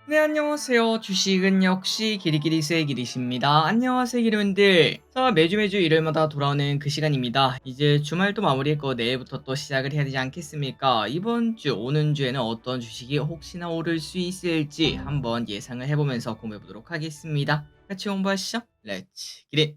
네, 안녕하세요. 주식은 역시 기리기리스의 기리십니다. 안녕하세요, 기리분들. 자, 매주 일요일마다 돌아오는 그 시간입니다. 이제 주말도 마무리했고 내일부터 또 시작을 해야 되지 않겠습니까? 이번 주, 오는 주에는 어떤 주식이 혹시나 오를 수 있을지 한번 예상을 해보면서 공부해보도록 하겠습니다. 같이 공부하시죠. 렛츠 기릿!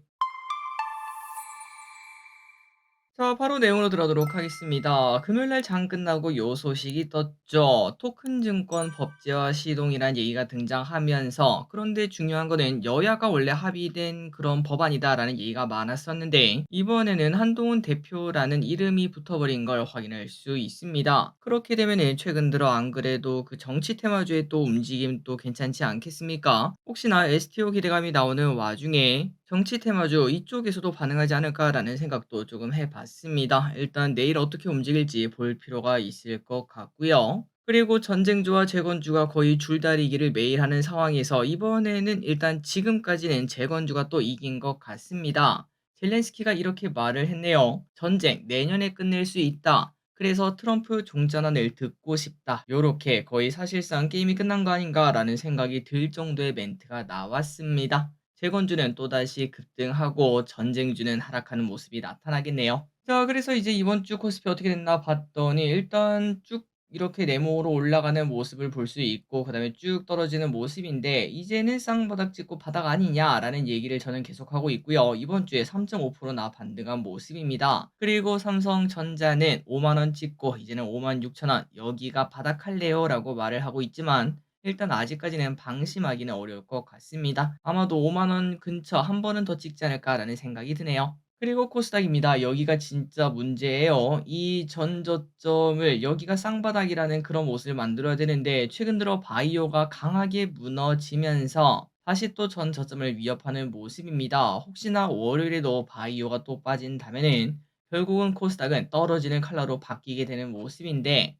자, 바로 내용으로 들어가도록 하겠습니다. 금요일날 장 끝나고 요 소식이 떴죠. 토큰 증권 법제화 시동이란 얘기가 등장하면서, 그런데 중요한 거는 여야가 원래 합의된 그런 법안이다라는 얘기가 많았었는데, 이번에는 한동훈 대표라는 이름이 붙어버린 걸 확인할 수 있습니다. 그렇게 되면은 최근 들어 안 그래도 그 정치 테마주의 또 움직임 또 괜찮지 않겠습니까? 혹시나 STO 기대감이 나오는 와중에 정치 테마주 이쪽에서도 반응하지 않을까라는 생각도 조금 해봤습니다. 일단 내일 어떻게 움직일지 볼 필요가 있을 것 같고요. 그리고 전쟁주와 재건주가 거의 줄다리기를 매일 하는 상황에서 이번에는 일단 지금까지는 재건주가 또 이긴 것 같습니다. 젤렌스키가 이렇게 말을 했네요. 전쟁 내년에 끝낼 수 있다. 그래서 트럼프 종전환을 듣고 싶다. 요렇게 거의 사실상 게임이 끝난 거 아닌가라는 생각이 들 정도의 멘트가 나왔습니다. 재건주는 또다시 급등하고 전쟁주는 하락하는 모습이 나타나겠네요. 자, 그래서 이제 이번 주 코스피 어떻게 됐나 봤더니 일단 쭉 이렇게 네모로 올라가는 모습을 볼 수 있고 그다음에 쭉 떨어지는 모습인데 이제는 쌍바닥 찍고 바닥 아니냐라는 얘기를 저는 계속하고 있고요. 이번 주에 3.5%나 반등한 모습입니다. 그리고 삼성전자는 5만 원 찍고 이제는 5만 6천 원 여기가 바닥할래요라고 말을 하고 있지만 일단 아직까지는 방심하기는 어려울 것 같습니다. 아마도 5만 원 근처 한 번은 더 찍지 않을까라는 생각이 드네요. 그리고 코스닥입니다. 여기가 진짜 문제예요. 이 전 저점을 여기가 쌍바닥이라는 그런 모습을 만들어야 되는데 최근 들어 바이오가 강하게 무너지면서 다시 또 전 저점을 위협하는 모습입니다. 혹시나 월요일에도 바이오가 또 빠진다면은 결국은 코스닥은 떨어지는 칼라로 바뀌게 되는 모습인데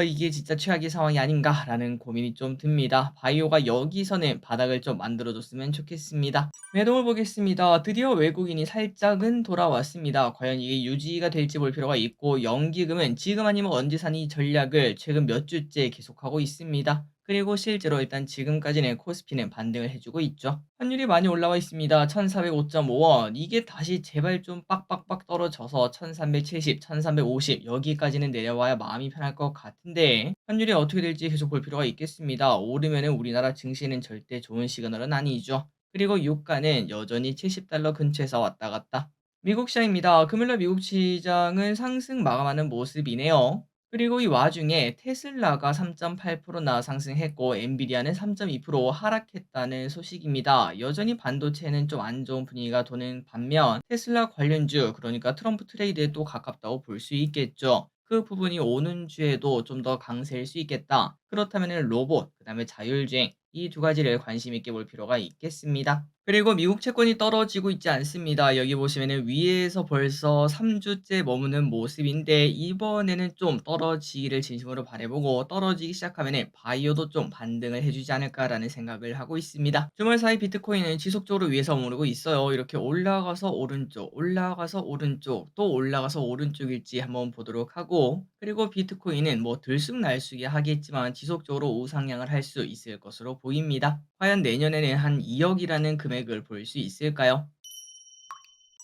이게 진짜 최악의 상황이 아닌가라는 고민이 좀 듭니다. 바이오가 여기서는 바닥을 좀 만들어 줬으면 좋겠습니다. 매동을 보겠습니다. 드디어 외국인이 살짝은 돌아왔습니다. 과연 이게 유지가 될지 볼 필요가 있고 연기금은 지금 아니면 언제 사니 전략을 최근 몇 주째 계속하고 있습니다. 그리고 실제로 일단 지금까지는 코스피는 반등을 해주고 있죠. 환율이 많이 올라와 있습니다. 1305.5원. 이게 다시 제발 좀 빡빡빡 떨어져서 1370, 1350 여기까지는 내려와야 마음이 편할 것 같은데 환율이 어떻게 될지 계속 볼 필요가 있겠습니다. 오르면은 우리나라 증시는 절대 좋은 시그널은 아니죠. 그리고 유가는 여전히 70달러 근처에서 왔다 갔다. 미국 시장입니다. 금요일날 미국 시장은 상승 마감하는 모습이네요. 그리고 이 와중에 테슬라가 3.8%나 상승했고 엔비디아는 3.2% 하락했다는 소식입니다. 여전히 반도체는 좀 안 좋은 분위기가 도는 반면 테슬라 관련주 그러니까 트럼프 트레이드에 또 가깝다고 볼 수 있겠죠. 그 부분이 오는 주에도 좀 더 강세일 수 있겠다. 그렇다면 로봇, 그다음에 자율주행 이 두 가지를 관심 있게 볼 필요가 있겠습니다. 그리고 미국 채권이 떨어지고 있지 않습니다. 여기 보시면은 위에서 벌써 3주째 머무는 모습인데 이번에는 좀 떨어지기를 진심으로 바라보고 떨어지기 시작하면은 바이오도 좀 반등을 해주지 않을까라는 생각을 하고 있습니다. 주말 사이 비트코인은 지속적으로 위에서 머무르고 있어요. 이렇게 올라가서 오른쪽, 올라가서 오른쪽, 또 올라가서 오른쪽일지 한번 보도록 하고 그리고 비트코인은 뭐 들쑥날쑥이 하겠지만 지속적으로 우상향을 할 수 있을 것으로 보입니다. 과연 내년에는 한 2억이라는 금액을 볼 수 있을까요?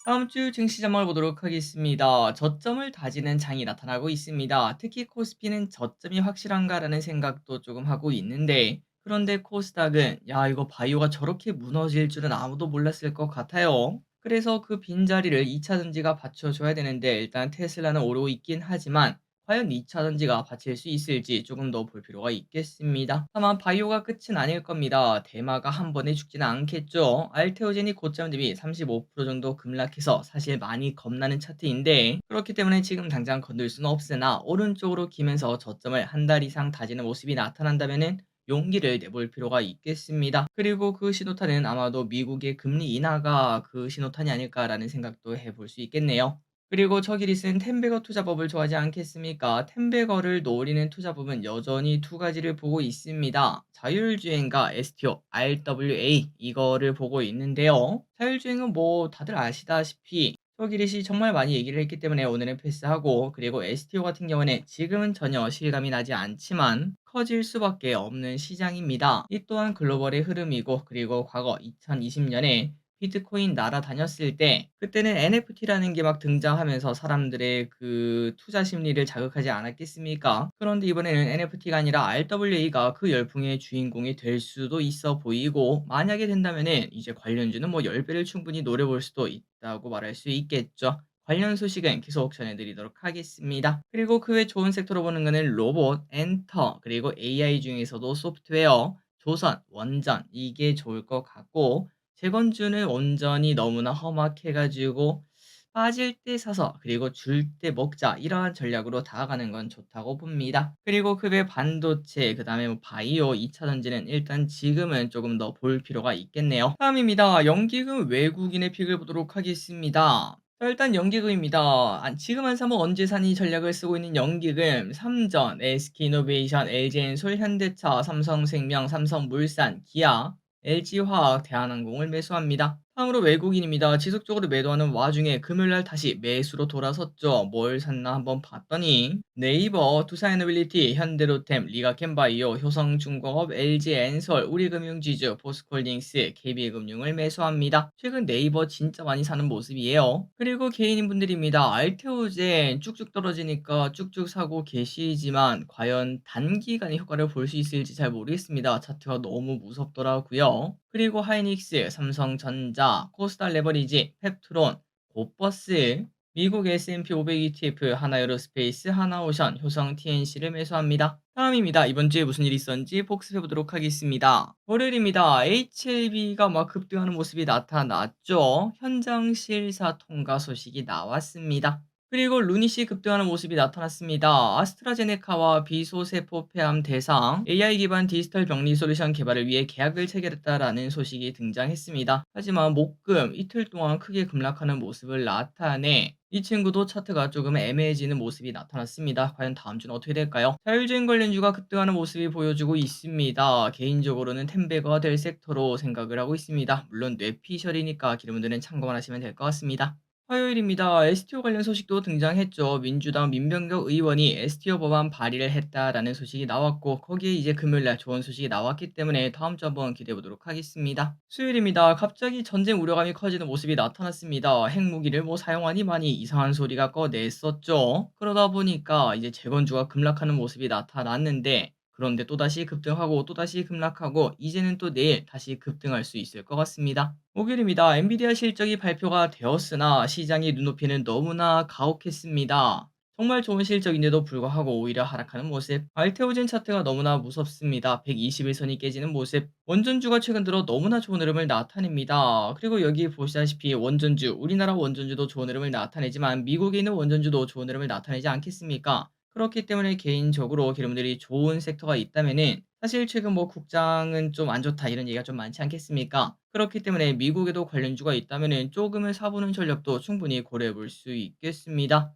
다음 주 증시 전망을 보도록 하겠습니다. 저점을 다지는 장이 나타나고 있습니다. 특히 코스피는 저점이 확실한가라는 생각도 조금 하고 있는데, 그런데 코스닥은, 야, 이거 바이오가 저렇게 무너질 줄은 아무도 몰랐을 것 같아요. 그래서 그 빈자리를 2차 전지가 받쳐줘야 되는데, 일단 테슬라는 오르고 있긴 하지만, 과연 2차 전지가 받칠 수 있을지 조금 더 볼 필요가 있겠습니다. 다만 바이오가 끝은 아닐 겁니다. 대마가 한 번에 죽지는 않겠죠. 알테오젠이 고점 대비 35% 정도 급락해서 사실 많이 겁나는 차트인데 그렇기 때문에 지금 당장 건들 수는 없으나 오른쪽으로 기면서 저점을 한 달 이상 다지는 모습이 나타난다면은 용기를 내볼 필요가 있겠습니다. 그리고 그 신호탄은 아마도 미국의 금리 인하가 그 신호탄이 아닐까라는 생각도 해볼 수 있겠네요. 그리고 저기리스는 템베거 투자법을 좋아하지 않겠습니까? 템베거를 노리는 투자법은 여전히 두 가지를 보고 있습니다. 자율주행과 STO, RWA 이거를 보고 있는데요. 자율주행은 뭐 다들 아시다시피 저 기릿이 정말 많이 얘기를 했기 때문에 오늘은 패스하고, 그리고 STO 같은 경우는 지금은 전혀 실감이 나지 않지만 커질 수밖에 없는 시장입니다. 이 또한 글로벌의 흐름이고, 그리고 과거 2020년에 비트코인 날아다녔을 때 그때는 NFT라는 게 막 등장하면서 사람들의 그 투자 심리를 자극하지 않았겠습니까? 그런데 이번에는 NFT가 아니라 RWA가 그 열풍의 주인공이 될 수도 있어 보이고, 만약에 된다면은 이제 관련주는 뭐 10배를 충분히 노려볼 수도 있다고 말할 수 있겠죠. 관련 소식은 계속 전해드리도록 하겠습니다. 그리고 그 외 좋은 섹터로 보는 거는 로봇, 엔터, 그리고 AI 중에서도 소프트웨어, 조선, 원전 이게 좋을 것 같고, 재건주는 원전이 너무나 험악해 가지고 빠질 때 사서 그리고 줄 때 먹자, 이러한 전략으로 다가가는 건 좋다고 봅니다. 그리고 그 외 반도체, 그다음에 뭐 바이오, 2차 전지는 일단 지금은 조금 더 볼 필요가 있겠네요. 다음입니다. 연기금 외국인의 픽을 보도록 하겠습니다. 자, 일단 연기금입니다. 지금 안 사면 언제 사니 전략을 쓰고 있는 연기금, 삼전, SK이노베이션, LG엔솔, 현대차, 삼성생명, 삼성물산, 기아, LG화학, 대한항공을 매수합니다. 다음으로 외국인입니다. 지속적으로 매도하는 와중에 금요일날 다시 매수로 돌아섰죠. 뭘 샀나 한번 봤더니 네이버, 두산에너빌리티, 현대로템, 리가캠바이오, 효성중공업, LG엔솔, 우리금융지주, 포스코홀딩스, KB금융을 매수합니다. 최근 네이버 진짜 많이 사는 모습이에요. 그리고 개인분들입니다. 알테오젠 쭉쭉 떨어지니까 쭉쭉 사고 계시지만 과연 단기간에 효과를 볼 수 있을지 잘 모르겠습니다. 차트가 너무 무섭더라고요. 그리고 하이닉스, 삼성전자, 코스닥 레버리지, 펩트론, 고버스, 미국 S&P 500 ETF, 하나에어로스페이스, 하나오션, 효성 TNC를 매수합니다. 다음입니다. 이번 주에 무슨 일이 있었는지 복습해 보도록 하겠습니다. 월요일입니다. HLB가 막 급등하는 모습이 나타났죠. 현장 실사 통과 소식이 나왔습니다. 그리고 루닛이 급등하는 모습이 나타났습니다. 아스트라제네카와 비소세포 폐암 대상 AI 기반 디지털 병리 솔루션 개발을 위해 계약을 체결했다라는 소식이 등장했습니다. 하지만 목금 이틀 동안 크게 급락하는 모습을 나타내 이 친구도 차트가 조금 애매해지는 모습이 나타났습니다. 과연 다음 주는 어떻게 될까요? 자율주행 관련주가 급등하는 모습이 보여주고 있습니다. 개인적으로는 템베거가 될 섹터로 생각을 하고 있습니다. 물론 뇌피셜이니까 기름분들은 참고만 하시면 될 것 같습니다. 화요일입니다. STO 관련 소식도 등장했죠. 민주당 민병격 의원이 STO 법안 발의를 했다라는 소식이 나왔고, 거기에 이제 금요일날 좋은 소식이 나왔기 때문에 다음 주 한번 기대해 보도록 하겠습니다. 수요일입니다. 갑자기 전쟁 우려감이 커지는 모습이 나타났습니다. 핵무기를 뭐 사용하니 많이 이상한 소리가 꺼냈었죠. 그러다 보니까 이제 재건주가 급락하는 모습이 나타났는데, 그런데 또다시 급등하고 또다시 급락하고 이제는 또 내일 다시 급등할 수 있을 것 같습니다. 목요일입니다. 엔비디아 실적이 발표가 되었으나 시장의 눈높이는 너무나 가혹했습니다. 정말 좋은 실적인데도 불구하고 오히려 하락하는 모습. 알테오젠 차트가 너무나 무섭습니다. 121선이 깨지는 모습. 원전주가 최근 들어 너무나 좋은 흐름을 나타냅니다. 그리고 여기 보시다시피 원전주, 우리나라 원전주도 좋은 흐름을 나타내지만 미국에 있는 원전주도 좋은 흐름을 나타내지 않겠습니까? 그렇기 때문에 개인적으로 여러분들이 좋은 섹터가 있다면은, 사실 최근 뭐 국장은 좀 안 좋다 이런 얘기가 좀 많지 않겠습니까? 그렇기 때문에 미국에도 관련주가 있다면은 조금은 사보는 전략도 충분히 고려해 볼 수 있겠습니다.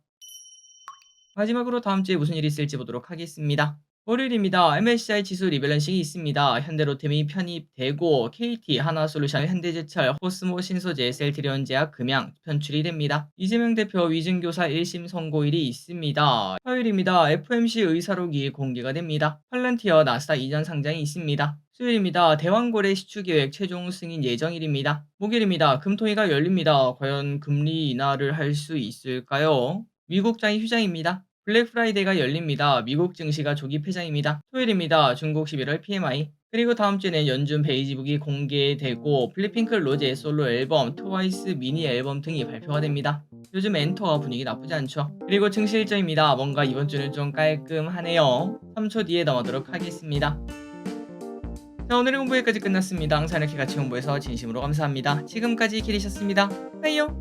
마지막으로 다음 주에 무슨 일이 있을지 보도록 하겠습니다. 월요일입니다. MSCI 지수 리밸런싱이 있습니다. 현대로템이 편입되고 KT, 하나솔루션, 현대제철, 코스모 신소재, 셀트리온제약, 금양 편출이 됩니다. 이재명 대표 위증교사 1심 선고일이 있습니다. 화요일입니다. FMC 의사록이 공개가 됩니다. 팔란티어 나스닥 이전 상장이 있습니다. 수요일입니다. 대왕고래 시추계획 최종 승인 예정일입니다. 목요일입니다. 금토일가 열립니다. 과연 금리 인하를 할 수 있을까요? 미국장이 휴장입니다. 블랙 프라이데이가 열립니다. 미국 증시가 조기 폐장입니다. 토요일입니다. 중국 11월 PMI. 그리고 다음 주에는 연준 베이지북이 공개되고 블랙핑크 로제의 솔로 앨범, 트와이스 미니 앨범 등이 발표가 됩니다. 요즘 엔터가 분위기 나쁘지 않죠. 그리고 증시 일정입니다. 뭔가 이번 주는 좀 깔끔하네요. 3초 뒤에 넘어가도록 하겠습니다. 자, 오늘의 공부 여기까지 끝났습니다. 항상 이렇게 같이 공부해서 진심으로 감사합니다. 지금까지 기리셨습니다. 빠이요.